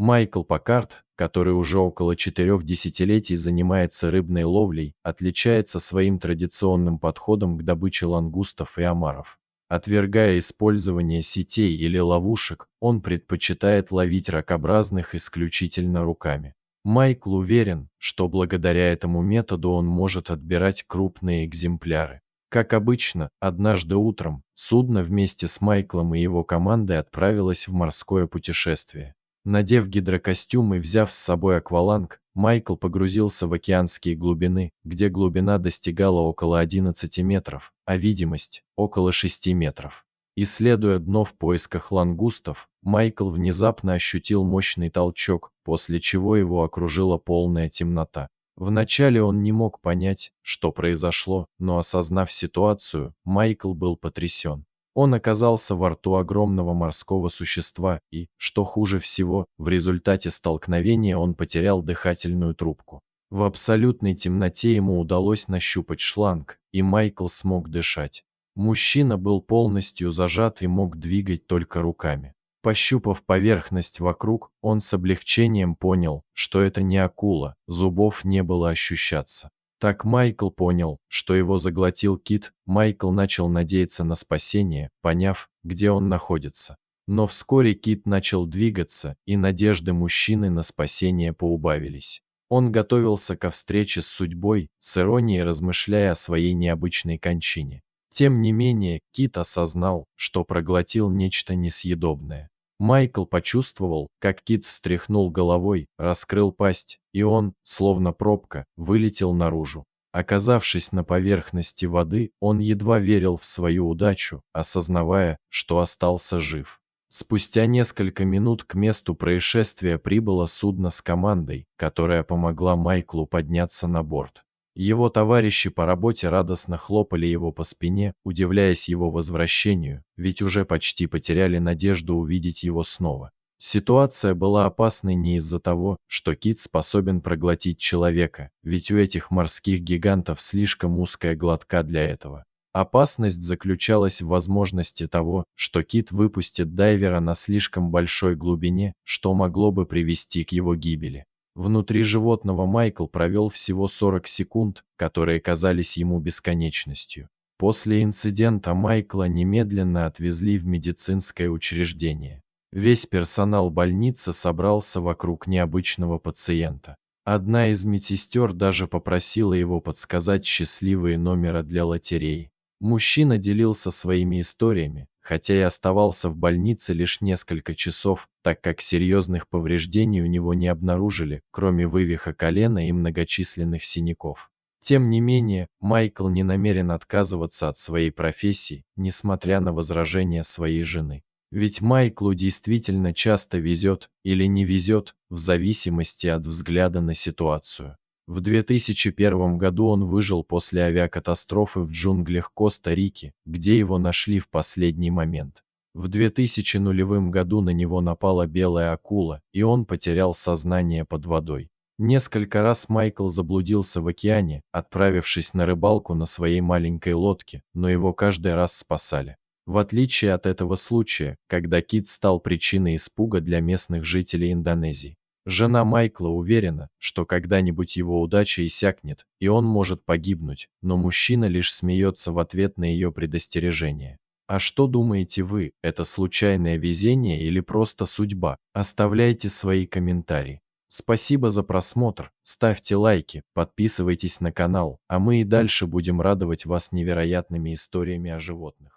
Майкл Паккарт, который уже около 4 десятилетий занимается рыбной ловлей, отличается своим традиционным подходом к добыче лангустов и омаров. Отвергая использование сетей или ловушек, он предпочитает ловить ракообразных исключительно руками. Майкл уверен, что благодаря этому методу он может отбирать крупные экземпляры. Как обычно, однажды утром судно вместе с Майклом и его командой отправилось в морское путешествие. Надев гидрокостюм и взяв с собой акваланг, Майкл погрузился в океанские глубины, где глубина достигала около 11 метров, а видимость – около 6 метров. Исследуя дно в поисках лангустов, Майкл внезапно ощутил мощный толчок, после чего его окружила полная темнота. Вначале он не мог понять, что произошло, но осознав ситуацию, Майкл был потрясен. Он оказался во рту огромного морского существа и, что хуже всего, в результате столкновения он потерял дыхательную трубку. В абсолютной темноте ему удалось нащупать шланг, и Майкл смог дышать. Мужчина был полностью зажат и мог двигать только руками. Пощупав поверхность вокруг, он с облегчением понял, что это не акула, зубов не было ощущаться. Так Майкл понял, что его заглотил кит. Майкл начал надеяться на спасение, поняв, где он находится. Но вскоре кит начал двигаться, и надежды мужчины на спасение поубавились. Он готовился ко встрече с судьбой, с иронией размышляя о своей необычной кончине. Тем не менее, кит осознал, что проглотил нечто несъедобное. Майкл почувствовал, как кит встряхнул головой, раскрыл пасть, и он, словно пробка, вылетел наружу. Оказавшись на поверхности воды, он едва верил в свою удачу, осознавая, что остался жив. Спустя несколько минут к месту происшествия прибыло судно с командой, которая помогла Майклу подняться на борт. Его товарищи по работе радостно хлопали его по спине, удивляясь его возвращению, ведь уже почти потеряли надежду увидеть его снова. Ситуация была опасной не из-за того, что кит способен проглотить человека, ведь у этих морских гигантов слишком узкая глотка для этого. Опасность заключалась в возможности того, что кит выпустит дайвера на слишком большой глубине, что могло бы привести к его гибели. Внутри животного Майкл провел всего 40 секунд, которые казались ему бесконечностью. После инцидента Майкла немедленно отвезли в медицинское учреждение. Весь персонал больницы собрался вокруг необычного пациента. Одна из медсестер даже попросила его подсказать счастливые номера для лотереи. Мужчина делился своими историями, хотя и оставался в больнице лишь несколько часов, так как серьезных повреждений у него не обнаружили, кроме вывиха колена и многочисленных синяков. Тем не менее, Майкл не намерен отказываться от своей профессии, несмотря на возражения своей жены. Ведь Майклу действительно часто везет или не везет, в зависимости от взгляда на ситуацию. В 2001 году он выжил после авиакатастрофы в джунглях Коста-Рики, где его нашли в последний момент. В 2000 году на него напала белая акула, и он потерял сознание под водой. Несколько раз Майкл заблудился в океане, отправившись на рыбалку на своей маленькой лодке, но его каждый раз спасали. В отличие от этого случая, когда кит стал причиной испуга для местных жителей Индонезии. Жена Майкла уверена, что когда-нибудь его удача иссякнет, и он может погибнуть, но мужчина лишь смеется в ответ на ее предостережение. А что думаете вы, это случайное везение или просто судьба? Оставляйте свои комментарии. Спасибо за просмотр, ставьте лайки, подписывайтесь на канал, а мы и дальше будем радовать вас невероятными историями о животных.